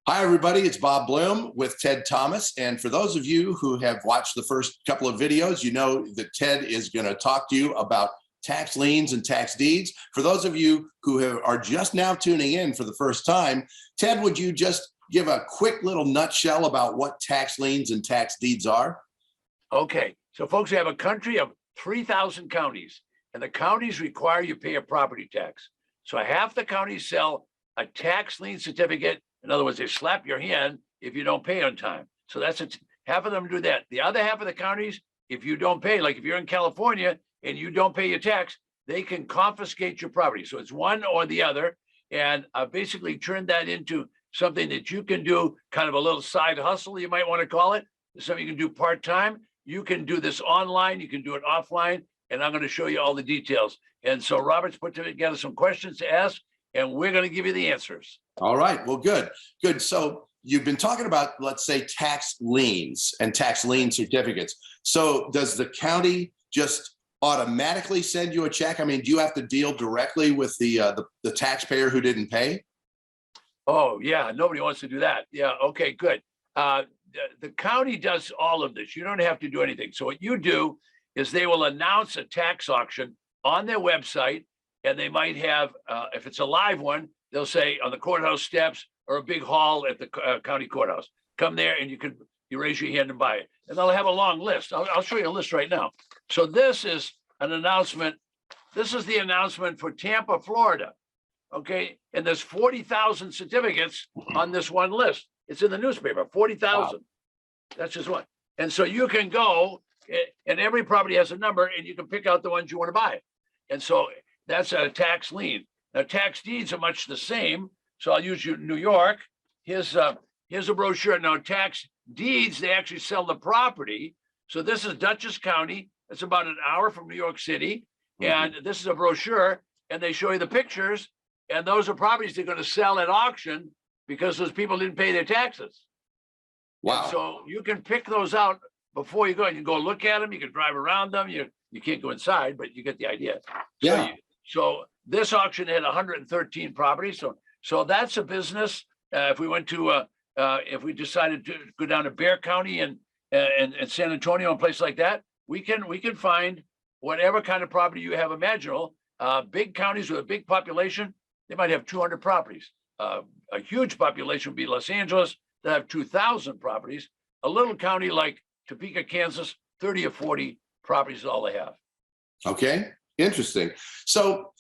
Hi, everybody. It's Bob Bluhm with Ted Thomas. And for those of you who have watched the first couple of videos, you know that Ted is going to talk to you about tax liens and tax deeds. For those of you who are just now tuning in for the first time, Ted, would you just give a quick little nutshell about what tax liens and tax deeds are? Okay, so folks, we have a country of 3,000 counties, and the counties require you pay a property tax. So half the counties sell a tax lien certificate. In other words, they slap your hand if you don't pay on time. So that's half of them do that. The other half of the counties, if you don't pay, like if you're in California and you don't pay your tax, they can confiscate your property. So it's one or the other, and basically turn that into something that you can do, kind of a little side hustle, you might want to call it. Something you can do part-time. You can do this online, you can do it offline, and I'm going to show you all the details. And so Robert's put together some questions to ask, and we're going to give you the answers. All right, well, good. So you've been talking about, let's say, tax liens and tax lien certificates. So does the county just automatically send you a check? I mean, do you have to deal directly with the taxpayer who didn't pay? Oh, yeah, nobody wants to do that. Yeah, okay, good. The county does all of this. You don't have to do anything. So what you do is they will announce a tax auction on their website, and they might have, if it's a live one, they'll say on the courthouse steps or a big hall at the county courthouse. Come there and you raise your hand and buy it. And they'll have a long list. I'll show you a list right now. So this is an announcement. This is the announcement for Tampa, Florida. Okay, and there's 40,000 certificates on this one list. It's in the newspaper, 40,000. Wow. That's just one. And so you can go, and every property has a number, and you can pick out the ones you want to buy. And so that's a tax lien. Now, tax deeds are much the same. So I'll use New York. Here's a brochure. Now, tax deeds, they actually sell the property. So this is Dutchess County. It's about an hour from New York City. And this is a brochure, and they show you the pictures. And those are properties they're going to sell at auction because those people didn't pay their taxes. Wow. And so you can pick those out before you go. You can go look at them. You can drive around them. You can't go inside, but you get the idea. Yeah. So this auction had 113 properties. So that's a business. If we decided to go down to Bexar County and San Antonio and places like that, we can find whatever kind of property you have imaginable. Big counties with a big population, they might have 200 properties. A huge population would be Los Angeles. They have 2,000 properties. A little county like Topeka, Kansas, 30 or 40 properties is all they have. Okay, interesting. So,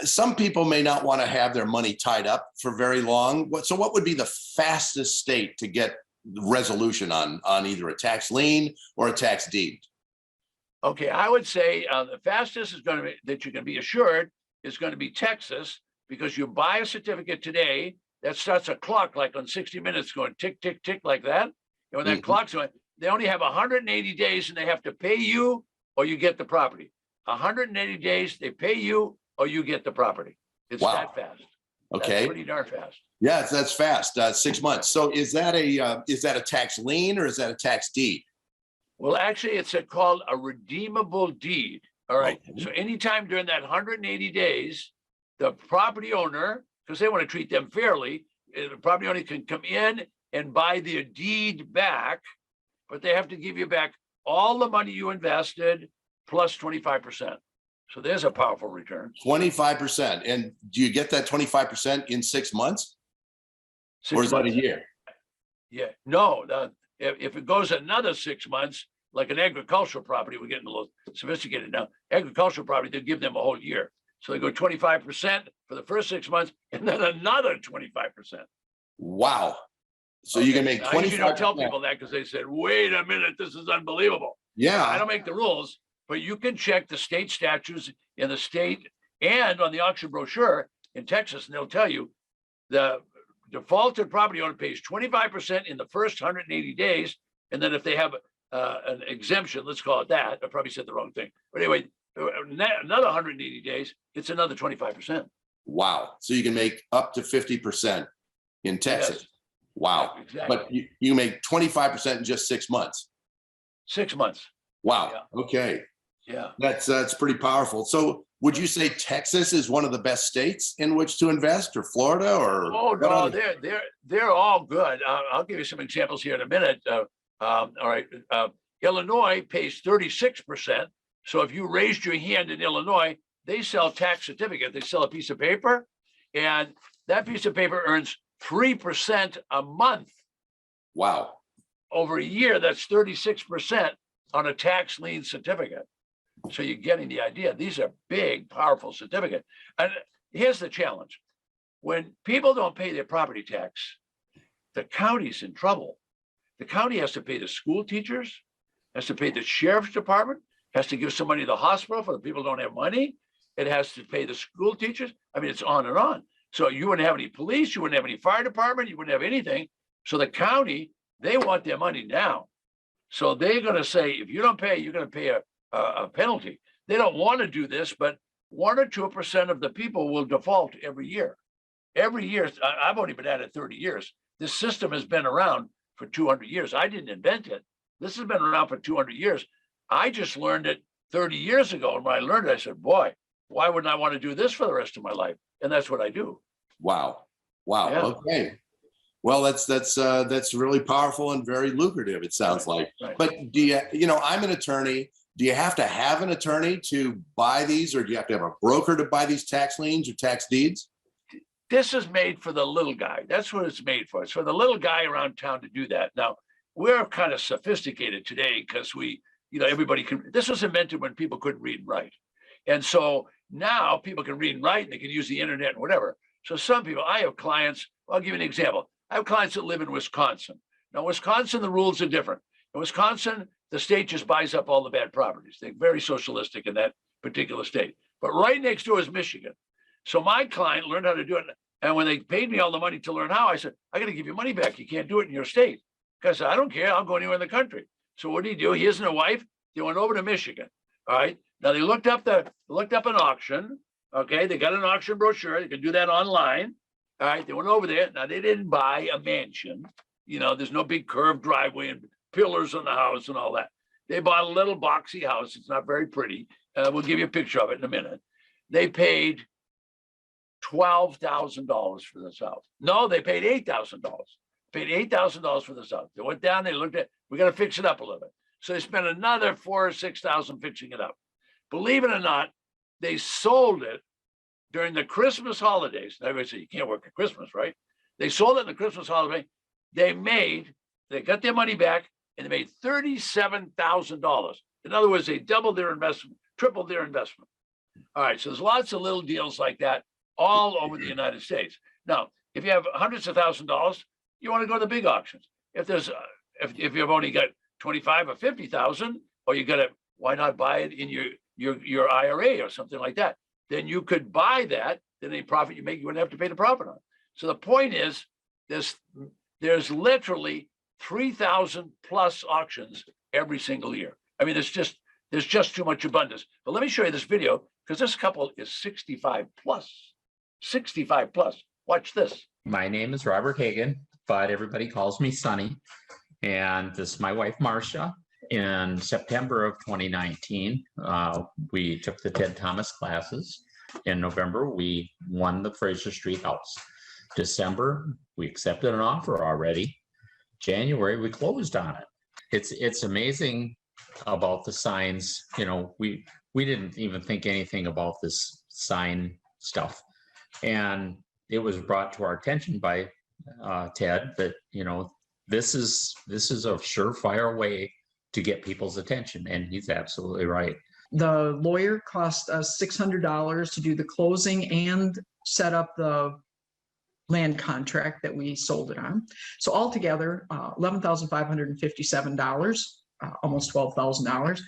some people may not want to have their money tied up for very long. So what would be the fastest state to get resolution on either a tax lien or a tax deed? Okay, I would say the fastest is going to be that you can be assured is going to be Texas, because you buy a certificate today, that starts a clock like on 60 Minutes going tick, tick, tick like that. And when that clock's going, they only have 180 days and they have to pay you or you get the property. 180 days, they pay you or you get the property. It's that fast. Okay. That's pretty darn fast. Yeah, that's fast. 6 months. So is that a tax lien or is that a tax deed? Well, actually, it's called a redeemable deed. All right. Okay. So anytime during that 180 days, the property owner, because they want to treat them fairly, the property owner can come in and buy their deed back, but they have to give you back all the money you invested plus 25%. So there's a powerful return. 25%. And do you get that 25% in 6 months? Or is that a year? Yeah. No. If it goes another 6 months, like an agricultural property, we're getting a little sophisticated now. Agricultural property, they give them a whole year. So they go 25% for the first 6 months and then another 25%. Wow. So you can make 25%. I usually don't tell people that because they said, wait a minute, this is unbelievable. Yeah. I don't make the rules, but you can check the state statutes in the state and on the auction brochure in Texas, and they'll tell you the defaulted property owner pays 25% in the first 180 days. And then if they have an exemption, let's call it that, I probably said the wrong thing. But anyway, another 180 days, it's another 25%. Wow. So you can make up to 50% in Texas. Yes. Wow. Yeah, exactly. But you make 25% in just 6 months. 6 months. Wow. Yeah. Okay. Yeah. That's pretty powerful. So Would you say Texas is one of the best states in which to invest, or Florida, or? Oh, what no, other- they're all good. I'll give you some examples here in a minute. All right. Illinois pays 36%. So if you raised your hand in Illinois, they sell tax certificate. They sell a piece of paper, and that piece of paper earns 3% a month. Wow. Over a year, that's 36% on a tax lien certificate. So you're getting the idea. These are big, powerful certificates. And here's the challenge. When people don't pay their property tax, the county's in trouble. The county has to pay the school teachers, has to pay the sheriff's department, has to give some money to the hospital for the people who don't have money. It has to pay the school teachers. I mean, it's on and on. So you wouldn't have any police, you wouldn't have any fire department, you wouldn't have anything. So the county, they want their money now. So they're going to say, if you don't pay, you're going to pay a penalty. They don't want to do this, but 1 or 2% of the people will default every year. Every year, I've only been at it 30 years. This system has been around for 200 years. I didn't invent it. This has been around for 200 years. I just learned it 30 years ago. And when I learned it, I said, boy, why wouldn't I want to do this for the rest of my life? And that's what I do. Wow. Wow. Yeah. Okay. Well, that's really powerful and very lucrative, it sounds like. Right. But do you know, I'm an attorney. Do you have to have an attorney to buy these, or do you have to have a broker to buy these tax liens or tax deeds? This is made for the little guy. That's what it's made for. It's for the little guy around town to do that. Now, we're kind of sophisticated today because everybody can. This was invented when people couldn't read and write. And so now people can read and write, and they can use the internet and whatever. So some people, I have clients, I'll give you an example. I have clients that live in Wisconsin. Now, Wisconsin, the rules are different. In Wisconsin, the state just buys up all the bad properties. They're very socialistic in that particular state. But right next door is Michigan. So my client learned how to do it. And when they paid me all the money to learn how, I said, I got to give you money back. You can't do it in your state. Because I don't care. I'll go anywhere in the country. So what did he do? He and a wife, they went over to Michigan. All right. Now they looked up an auction. Okay. They got an auction brochure. They can do that online. All right. They went over there. Now they didn't buy a mansion. There's no big curved driveway and pillars on the house and all that. They bought a little boxy house. It's not very pretty. We'll give you a picture of it in a minute. They paid $12,000 for this house. No, they paid $8,000. Paid $8,000 for this house. They went down, they looked at, we got to fix it up a little bit. So they spent another $4,000 or $6,000 fixing it up. Believe it or not, they sold it during the Christmas holidays. Everybody said, you can't work at Christmas, right? They sold it in the Christmas holiday. They got their money back, and they made $37,000. In other words, they doubled their investment, tripled their investment. All right, so there's lots of little deals like that all over the United States. Now, if you have hundreds of $1,000s, you want to go to the big auctions. If if you've only got 25 or 50,000, or you got to, why not buy it in your IRA or something like that? Then you could buy that. Then any profit you make, you wouldn't have to pay the profit on. So the point is, there's literally 3,000 plus auctions every single year. I mean, there's just too much abundance. But let me show you this video, because this couple is 65 plus. 65 plus. Watch this. My name is Robert Hagan, but everybody calls me Sonny. And this is my wife, Marcia. In September of 2019, we took the Ted Thomas classes. In November, we won the Fraser Street house. December, we accepted an offer already. January, we closed on it. It's amazing about the signs. We didn't even think anything about this sign stuff. And it was brought to our attention by Ted that, this is a surefire way to get people's attention. And he's absolutely right. The lawyer cost us $600 to do the closing and set up the land contract that we sold it on. So altogether, $11,557, almost $12,000.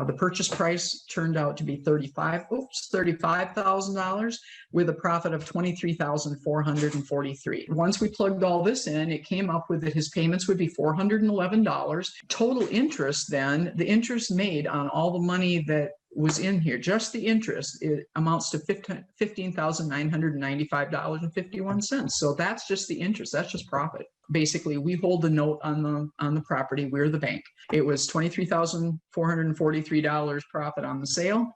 The purchase price turned out to be $35,000 with a profit of $23,443. Once we plugged all this in, it came up with that his payments would be $411. Total interest then, the interest made on all the money that was in here, just the interest, it amounts to $15,995.51. So that's just the interest. That's just profit. Basically, we hold the note on the property. We're the bank. It was $23,443 profit on the sale,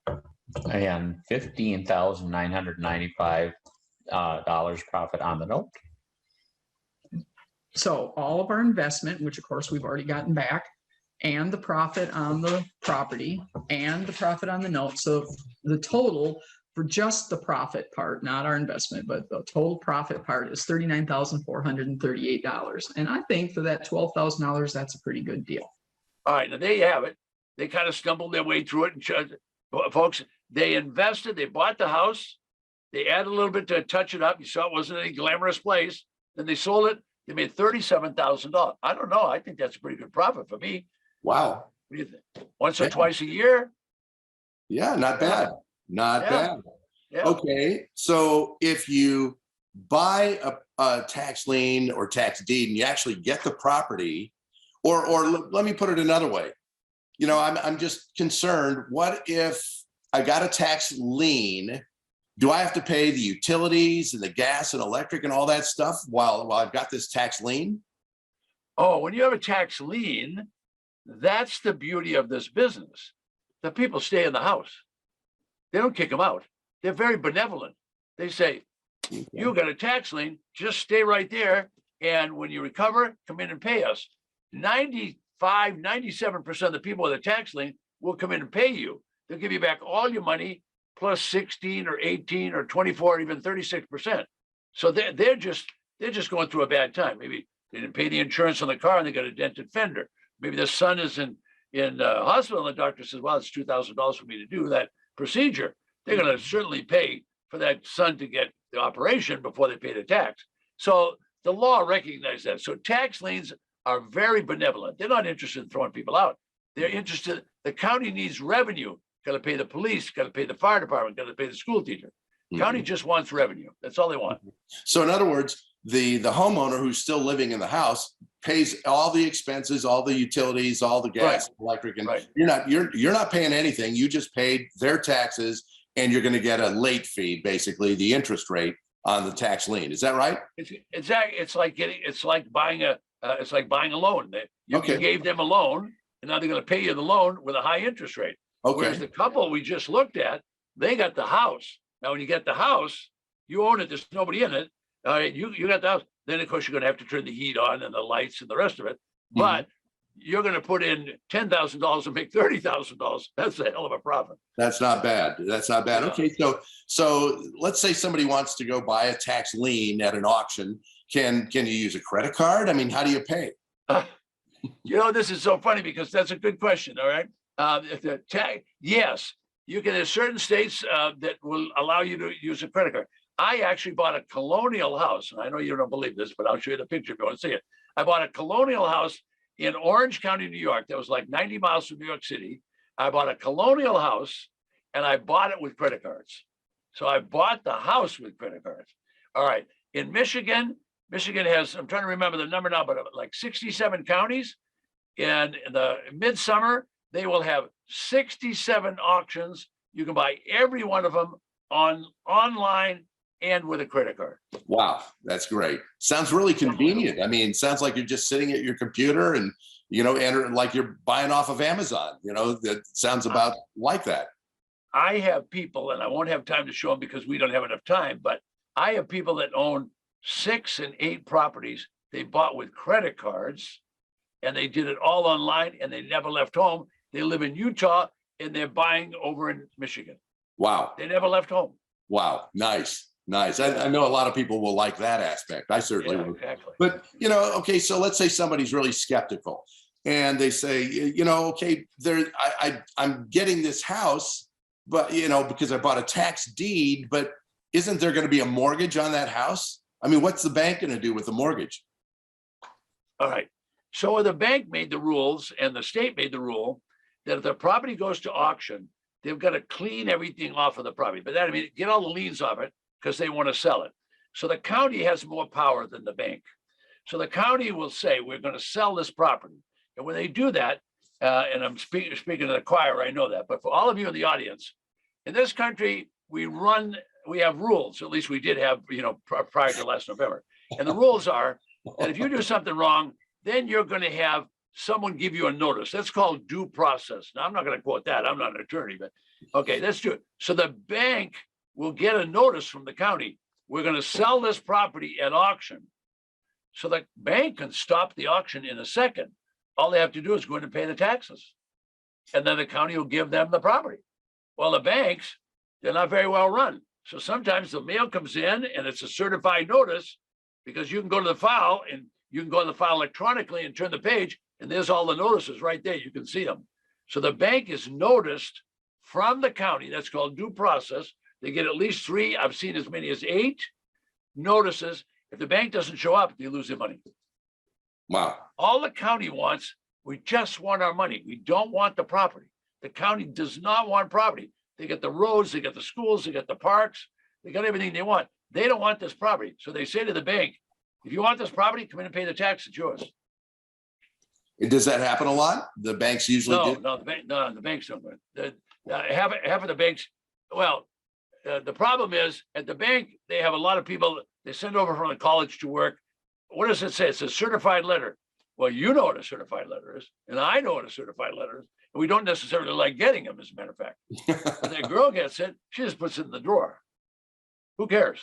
and $15,995 profit on the note. So all of our investment, which of course we've already gotten back, and the profit on the property and the profit on the note. So the total for just the profit part, not our investment, but the total profit part is $39,438. And I think for that $12,000, that's a pretty good deal. All right, now there you have it. They kind of stumbled their way through it. And folks, they invested, they bought the house, they added a little bit to touch it up. You saw it wasn't any glamorous place. Then they sold it. They made $37,000. I don't know. I think that's a pretty good profit for me. Wow. What do you think? Once or Yeah. twice a year? Yeah, not bad. Not Yeah. bad. Yeah. Okay, so if you buy a tax lien or tax deed and you actually get the property, or let me put it another way. You know, I'm just concerned, what if I got a tax lien? Do I have to pay the utilities and the gas and electric and all that stuff while I've got this tax lien? Oh, when you have a tax lien, that's the beauty of this business. The people stay in the house. They don't kick them out. They're very benevolent. They say, you got a tax lien, just stay right there. And when you recover, come in and pay us. 95, 97% of the people with a tax lien will come in and pay you. They'll give you back all your money plus 16 or 18 or 24, or even 36%. So they're just going through a bad time. Maybe they didn't pay the insurance on the car and they got a dented fender. Maybe the son is in hospital and the doctor says, well, it's $2,000 for me to do that procedure. They're going to certainly pay for that son to get the operation before they pay the tax. So the law recognizes that. So tax liens are very benevolent. They're not interested in throwing people out. They're interested, the county needs revenue. Got to pay the police, got to pay the fire department, got to pay the school teacher. County just wants revenue. That's all they want. So in other words, the homeowner who's still living in the house pays all the expenses, all the utilities, all the gas, electric, and you're not paying anything. You just paid their taxes, and you're going to get a late fee, basically the interest rate on the tax lien. Is that right? It's like buying a loan. You gave them a loan, and now they're going to pay you the loan with a high interest rate. Okay. Whereas the couple we just looked at, they got the house. Now, when you get the house, you own it. There's nobody in it. All right, you got the house. Then, of course, you're going to have to turn the heat on and the lights and the rest of it. But you're going to put in $10,000 and make $30,000. That's a hell of a profit. That's not bad. That's not bad. Okay, so let's say somebody wants to go buy a tax lien at an auction. Can you use a credit card? I mean, how do you pay? This is so funny because that's a good question. All right. Yes, you can. There's certain states that will allow you to use a credit card. I actually bought a colonial house, and I know you don't believe this, but I'll show you the picture if you want to see it. I bought a colonial house in Orange County, New York. That was like 90 miles from New York City. I bought a colonial house, and I bought it with credit cards. So I bought the house with credit cards. All right. In Michigan has, I'm trying to remember the number now, but like 67 counties. And in the midsummer, they will have 67 auctions. You can buy every one of them online and with a credit card. Wow, that's great. Sounds really convenient. I mean, it sounds like you're just sitting at your computer and, enter like you're buying off of Amazon. That sounds about like that. I have people, and I won't have time to show them because we don't have enough time, but I have people that own 6 and 8 properties they bought with credit cards, and they did it all online, and they never left home. They live in Utah, and they're buying over in Michigan. Wow. They never left home. Wow. Nice. I know a lot of people will like that aspect. I certainly would. Exactly. But, okay, so let's say somebody's really skeptical and they say, okay, I'm getting this house, but, because I bought a tax deed, but isn't there going to be a mortgage on that house? I mean, what's the bank going to do with the mortgage? All right. So the bank made the rules and the state made the rule that if the property goes to auction, they've got to clean everything off of the property. But that, get all the liens off it because they want to sell it. So the county has more power than the bank. So the county will say, we're going to sell this property. And when they do that, and I'm speaking to the choir, I know that, but for all of you in the audience, in this country, we have rules, at least we did have, prior to last November. And the rules are that if you do something wrong, then you're going to have someone give you a notice. That's called due process. Now, I'm not going to quote that. I'm not an attorney, but okay, let's do it. So the bank will get a notice from the county. We're going to sell this property at auction. So the bank can stop the auction in a second. All they have to do is go in and pay the taxes. And then the county will give them the property. Well, the banks, they're not very well run. So sometimes the mail comes in and it's a certified notice, because you can go to the file and you can go to the file electronically and turn the page, and there's all the notices right there. You can see them. So the bank is noticed from the county. That's called due process. They get at least 3. I've seen as many as 8 notices. If the bank doesn't show up, they lose their money. Wow. All the county wants, we just want our money. We don't want the property. The county does not want property. They get the roads, they get the schools, they get the parks, they got everything they want. They don't want this property. So they say to the bank, if you want this property, come in and pay the tax, it's yours. Does that happen a lot? The banks usually do? No, the banks don't. Half of the banks, well, the problem is at the bank, they have a lot of people they send over from the college to work. What does it say? It's a certified letter. Well, you know what a certified letter is, and I know what a certified letter is. And we don't necessarily like getting them, as a matter of fact. When that girl gets it, she just puts it in the drawer. Who cares?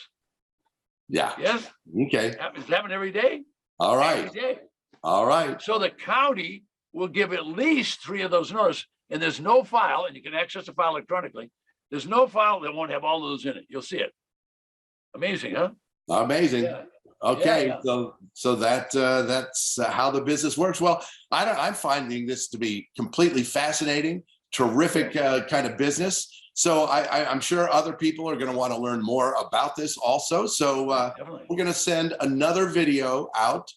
Yeah. Yes? Okay. It's happening every day. All right. Every day. All right. So the county will give at least 3 of those notices, and there's no file, and you can access the file electronically. There's no file that won't have all of those in it. You'll see it. Amazing, huh? Amazing. Yeah. Okay, Yeah. so that's how the business works. Well, I'm finding this to be completely fascinating, terrific kind of business. So I'm sure other people are going to want to learn more about this also. So Definitely. we're going to send another video out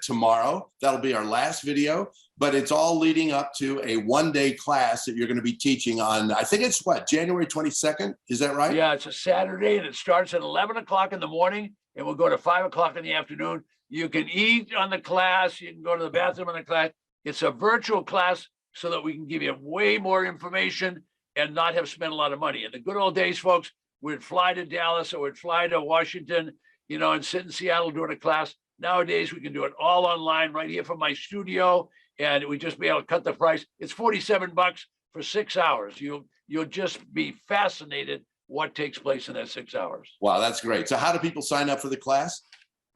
tomorrow. That'll be our last video, but it's all leading up to a one-day class that you're going to be teaching on. I think it's what, January 22nd? Is that right? Yeah, it's a Saturday, and it starts at 11 o'clock in the morning, and we'll go to 5 o'clock in the afternoon. You can eat on the class. You can go to the bathroom on the class. It's a virtual class so that we can give you way more information and not have spent a lot of money. In the good old days, folks, we'd fly to Dallas or we'd fly to Washington, and sit in Seattle doing a class. Nowadays, we can do it all online right here from my studio, and we just be able to cut the price. It's $47 for 6 hours. You'll just be fascinated what takes place in that 6 hours. Wow, that's great. So how do people sign up for the class?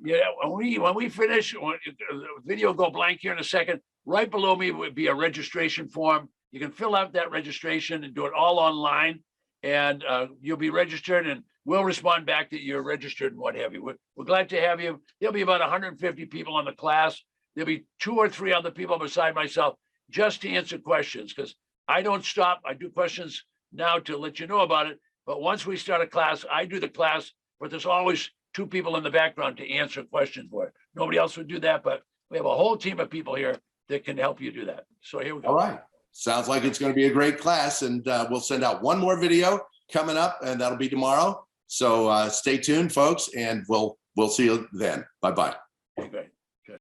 Yeah, when we finish, the video will go blank here in a second. Right below me would be a registration form. You can fill out that registration and do it all online, and you'll be registered, and we'll respond back that you're registered and what have you. We're glad to have you. There'll be about 150 people on the class. There'll be 2 or 3 other people beside myself just to answer questions, because I don't stop. I do questions now to let you know about it. But once we start a class, I do the class, but there's always 2 people in the background to answer questions for it. Nobody else would do that, but we have a whole team of people here that can help you do that. So here we go. All right. Sounds like it's going to be a great class, and we'll send out one more video coming up, and that'll be tomorrow. So stay tuned, folks, and we'll see you then. Bye-bye. Okay, great.